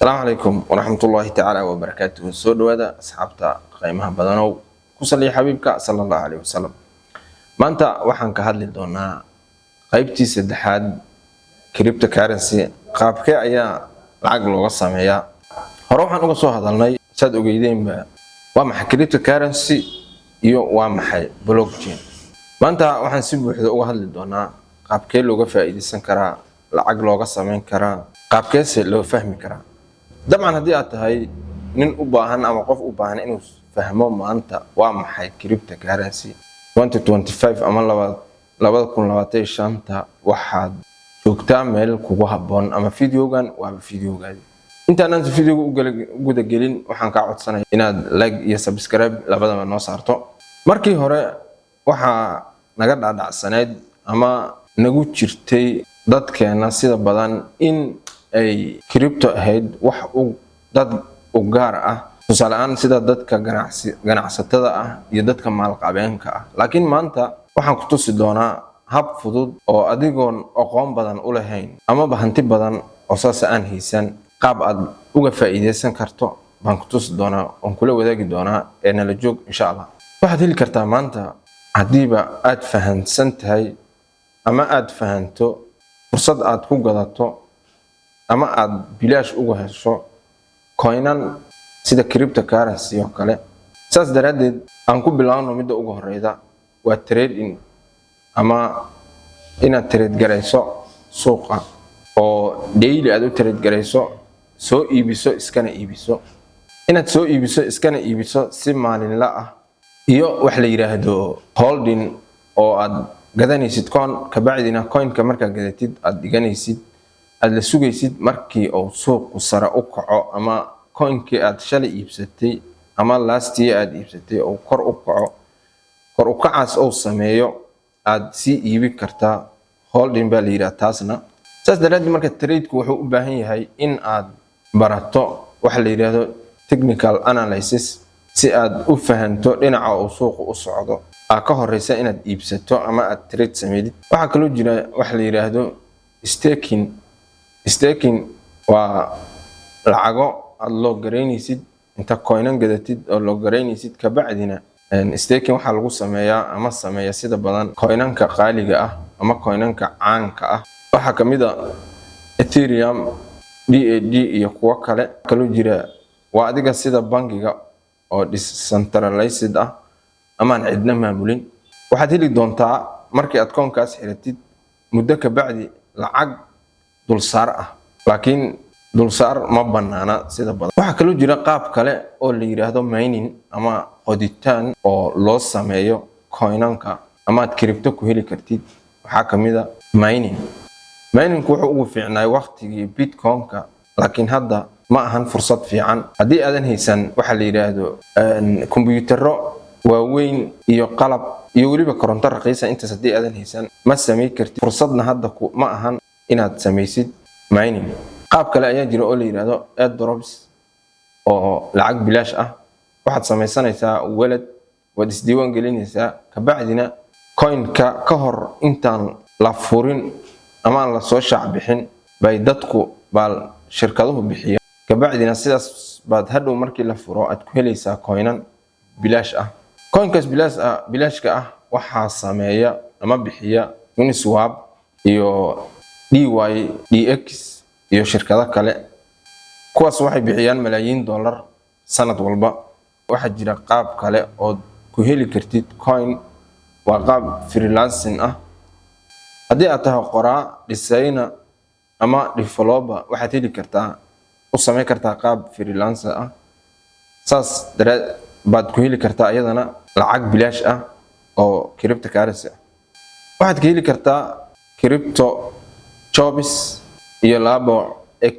السلام عليكم ورحمة الله تعالى وبركاته. سود وهذا أصحابتا قيمها بدنو كسلي حبيبك صلى الله عليه وسلم. ما أنت وحن كهذا دونا قيبتي سدحاد كريبتو كارنسي قابك أيا العقل وقصم هي هروح نقصو هذا الناي سد وجيدين ب وما كريبتو كارنسي يو وما حي بلوكتشين. ما أنت وحن سيب وحده وهذا دونا قابك لو جفا سنكرا العقل وقصم كرا قابك لو فهم كرا. طبعا هدي هاي نين وباهن أما قف وباهن إنه فهموا ما أنت وام حي كريبتو كارنسي 2025 أما لابد كون لواتي شانتا واحد شوكتا ميل كوكو هبون أما فيديوغان وابا فيديوغان انت أنت فيديو قودا قلين وحان كاعود سنة إناد لايك يا سبسكرايب لابد ما نوصارتو markii hore waxa naga dhacay sanad ama nagu jirtay dadkeena sida badan in ay crypto ahayd wax dad u gaar ah tusaalean sida dadka ganacsatada ah iyo dadka maalqabeenka ah laakiin maanta waxaan ku tusi doonaa hab fudud oo adigoon aqoon badan u lahayn ama hanti badan oo saas aan haysan qaab aad uga faa'iideysan karto baan ku tusi doonaa oo kula wadaagi doonaa ee nala joog insha Allah waxaad heli kartaa maanta hadiiba aad fahansan tahay ama aad fahanto fursad aad ku gadato ama aad bilaash uga hesho coinan sida cryptocurrency oo kale saas daraadeed aan ku bilaawno midda ugu horeyda waa trading ama inaad trade garayso suuqa oo daily aad u trade garayso soo iibiso iskana iibiso inaad soo iibiso iskana iibiso si maalinle ah iyo wax la yiraahdo holding oo aad gadanaysid coin ka bacdina coinka marka gadatid aad dhiganaysid aad la sugaysid markii uu suuqu sare u kaco ama coinkii aad shalay iibsatay ama last year aad iibsatay oo kor u kacaas oo sameeyo aad si iibi kartaa holding baa la yiraahdaa taasna saas daraadii marka trade-ku wuxuu u baahan yahay in aad barato wax la yiraahdo technical analysis si aad u fahanto dhinaca uu suuqu u socdo ka horeysa inaad iibsato ama aad trade sameeyid waxa kale oo jira wax la yiraahdo staking waa lacago aad loo gareynaysid inta coinan gadatid oo loo gareynaysid ka bacdina staking waxa lagu sameeyaa ama sameeya sida badan coinanka qaaliga ah ama coinanka caanka ah waxa kamid ah Ethereum DAD iyo kuwa kale kaloo jira waa adiga sida bangiga oo decentralized ah ama aan cidna maamulin waxaad heli doontaa markii aad koonkaas xiratid muddo ka bacdi lacag dulsaar ah laakiin dulsaar ma banaana sida badan waxa kale oo jira qaab kale oo la yiraahdo mining ama qoditaan oo loo sameeyo coinanka ama aad crypto ku heli kartid waxa kamid ah mining wuxuu ugu fiicnaa waqtigii bitcoin-ka laakiin hadda ma ahan fursad fiican hadii aadan haysan waxa la yiraahdo kombiyuutarro waaweyn iyo qalab iyo waliba koronto raqiisa intaas hadii aadan haysan ma sameey kartid fursadna hadda ma ahan inaad sameysid mining qaab kale ayaa jira oo la yiraahdo airdrops oo lacag bilaash ah waxaad sameysanaysaa wallet wad isdiiwaan gelinaysaa ka bacdina coin-ka ka hor intaan la furin ama la soo shaac bixin bay dadku bal shirkaduhu bixiya ka bacdina sidaas baad hadhow markii la furo aad ku helaysaa coinan bilaash ah coinkaas bilaashka ah waxa sameeya ama bixiya Uniswap iyo DYDX iyo shirkado kale kuwaas waxay bixiyaan malaayiin dollar sanad walba waxa jira qaab kale oo ku heli kartid coin waa qaab freelancing ah hadii aad tahay qoraa designer ama developer waxaad heli kartaa u sameey kartaa qaab freelancer ah saas baad ku heli kartaa iyadana lacag bilaash ah oo cryptocurrency waxaad ka heli kartaa crypto jobs iyo labo x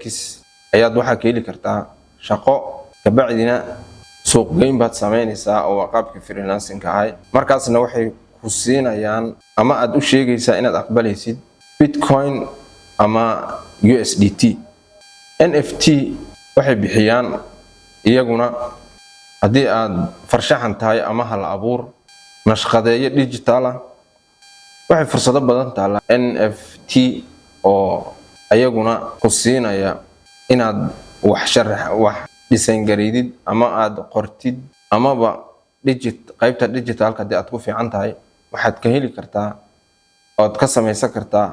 ayaad waxa ka heli kartaa shaqo ka bacdina suuq geyn baad sameynaysaa oo qaabka freelancing ah markaasna waxay ku siinayaan ama aad u sheegaysaa inaad aqbalaysid bitcoin ama USDT NFT waxay bixiyaan iyaguna hadii aad farshaxan tahay ama hal abuur nashqadeeyo digital ah waxay fursado badan tahay NFT oo ayaguna ku siinaya inaad wax sharax wax design gareydid ama aad qortid amaba qaybta digitalka hadii aad ku fiican tahay waxaad ka heli kartaa oo ka samaysan kartaa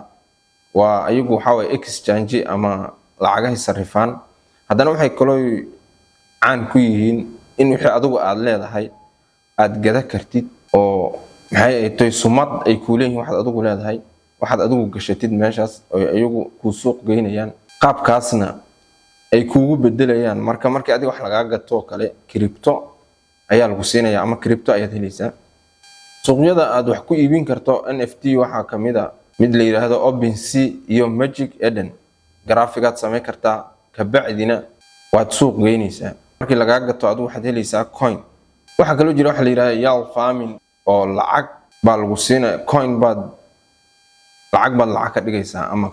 waa ayagu waxa way exchange ama lacagaha sarifaan haddana waxay kaloo caan ku yihiin in wixii adigu aad leedahay aad gada kartid oo maxay ay tahay sumad ay ku leeyihiin waxaad adigu leedahay waxaad adigu gashatid meeshaas oo ayagu ku suuq geynayaan qaabkaasna ay kuugu bedelayaan markii adiga wax laga gato kale crypto ayaa lagu siinayaa ama crypto ayaad helaysaa suuqyada aad wax ku iibin karto NFT waxa kamid ah mid la yiraahdo OpenSea iyo Magic Eden graphic-aad sameyn kartaa ka bacdina waad suuq geynaysaa markii laga gato adigu waxaad helaysaa coin waxa kale oo jira waxa la yiraahdo YAL farming oo lacag baa lagu siinaa coin baad lacag ka dhigaysaa ama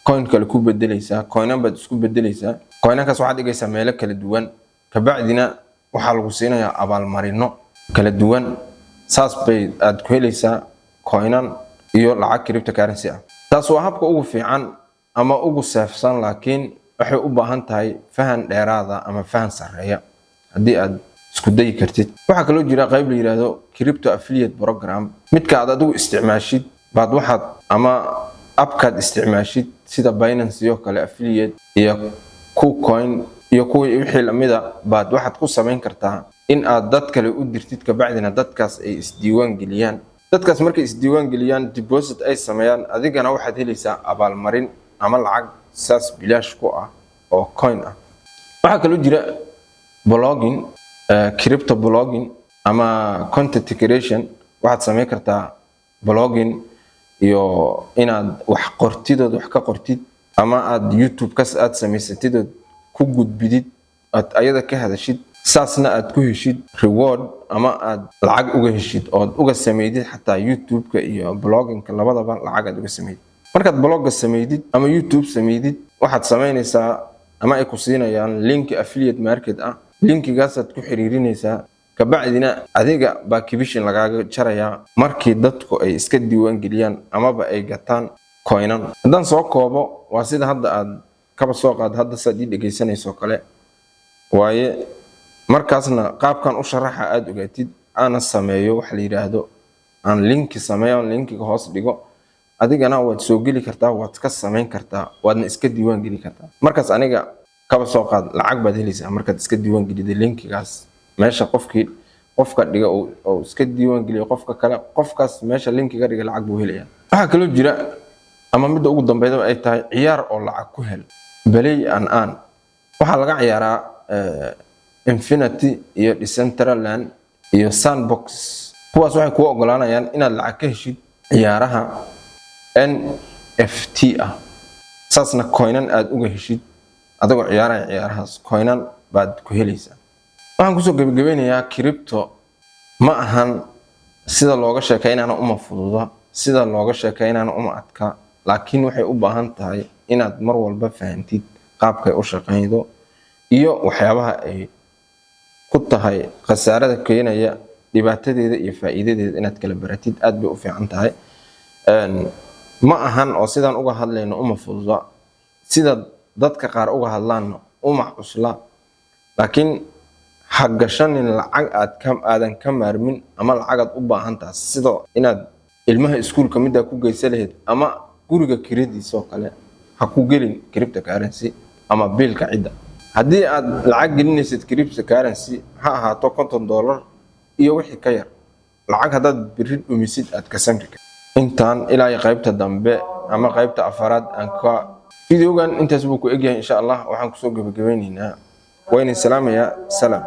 coin kale ku bedelaysaa coinan baad isku bedelaysaa coinankaas waxaad dhigaysaa meelo kala duwan ka bacdina waxa lagu siinayaa abaalmarino kala duwan saas bay aad ku helaysaa coinan iyo lacag cryptocurrency ah taas waa habka ugu fiican ama ugu saafsan laakiin waxay u baahan tahay fahan dheeraada ama fahan sareeya hadii aad isku day kartid waxa kale oo jira qayb la yiraahdo crypto affiliate program midka aad adigu isticmaashid baad waxaad ama abkaad isticmaashid sida Binance iyo kale affiliate iyo KuCoin iyo kuwii wixii lamida baad waxaad ku sameyn kartaa in aad dad kale u dirtid ka bacdina dadkaas ay isdiiwaan geliyaan dadkaas markay isdiiwaan geliyaan deposit ay sameeyaan adigana waxaad helaysaa abaalmarin ama lacag saas bilaash ku ah oo coin ah waxa kale oo jira blogging crypto blogging ama content creation waxaad sameyn kartaa blogging iyo inaad wax qortidood wax ka qortid ama aad YouTube kas aad samaysatid ku gudbidid aad ayada ka hadashid saasna aad ku heshid reward ama aad lacag uga heshid oo uga sameeyid xataa YouTube-ka iyo blogging-ka labadaba lacag aad uga sameeyid markaad blog sameeyid ama YouTube sameeyid waxaad sameynaysaa ama ay ku siinayaan link affiliate market ah linkigaas aad ku xiriirinaysaa ka bacdina adiga baa commission lagaaga jaraya markii dadku ay iska diiwaan geliyaan ama ay gataan coinan haddaan soo koobo waa sida hadda aad kaba soo qaad hadda saad dhageysanayso kale waaye markaasna qaabkan u sharaxa aad ogaatid ana sameeyo wax la yiraahdo aan link sameeyo linkiga hoos dhigo adigana waad soo geli kartaa waad ka sameyn kartaa waadna iska diiwaan geli kartaa markaas aniga kaba soo qaad lacag baad helaysaa markaad iska diiwaan gelido linkigaas meesha qofka dhiga oo iska diiwaan geliyo qofka kale qofkaas meesha linkiga dhiga lacag buu helayaa waxa kale oo jira ama mid ugu dambeeyay ay tahay ciyaar oo lacag ku hel Play and waxa laga ciyaaraa Infinity iyo Decentraland iyo Sandbox kuwaas waxay ku ogolaanayaan inaad lacag ka heshid ciyaaraha NFT ah saasna coinan aad uga heshid adagoo ciyaarahaas coinan baad ku helaysaa waxaan ku soo gabagabeynayaa crypto ma ahan sida looga sheekaynaana uma fududa sida looga sheekaynaana uma adka laakiin waxay u baahan tahay inaad mar walba fahantid qaabka ay u shaqeeydo iyo waxyaabaha ay ku tahay khasaarada keenaya dhibaatadeeda iyo faa'iidadeeda inaad kala baratid aad bay u fiican tahay ma ahan oo sidaan uga hadlayno uma fududa sida dadka qaar uga hadlaan uma cusla laakiin hagashanin lacag aadan ka maarmin ama lacag aad u baahan tahay sida inaad ilmaha iskuulka mid ku geysan lahayd ama guriga kiradiisa oo kale ha ku gelin cryptocurrency ama biilka cida haddii aad lacag gelinaysid cryptocurrency ha ahaato $50 iyo wixii ka yar lacag hadaad biri dhumisid aad ka samri intaan ilaa qaybta dambe ama qaybta afaraad aan ka videogan intaas buu ku egyahay insha Allah waxaan ku soo gabagabeynaynaa wayna salaamaya salaam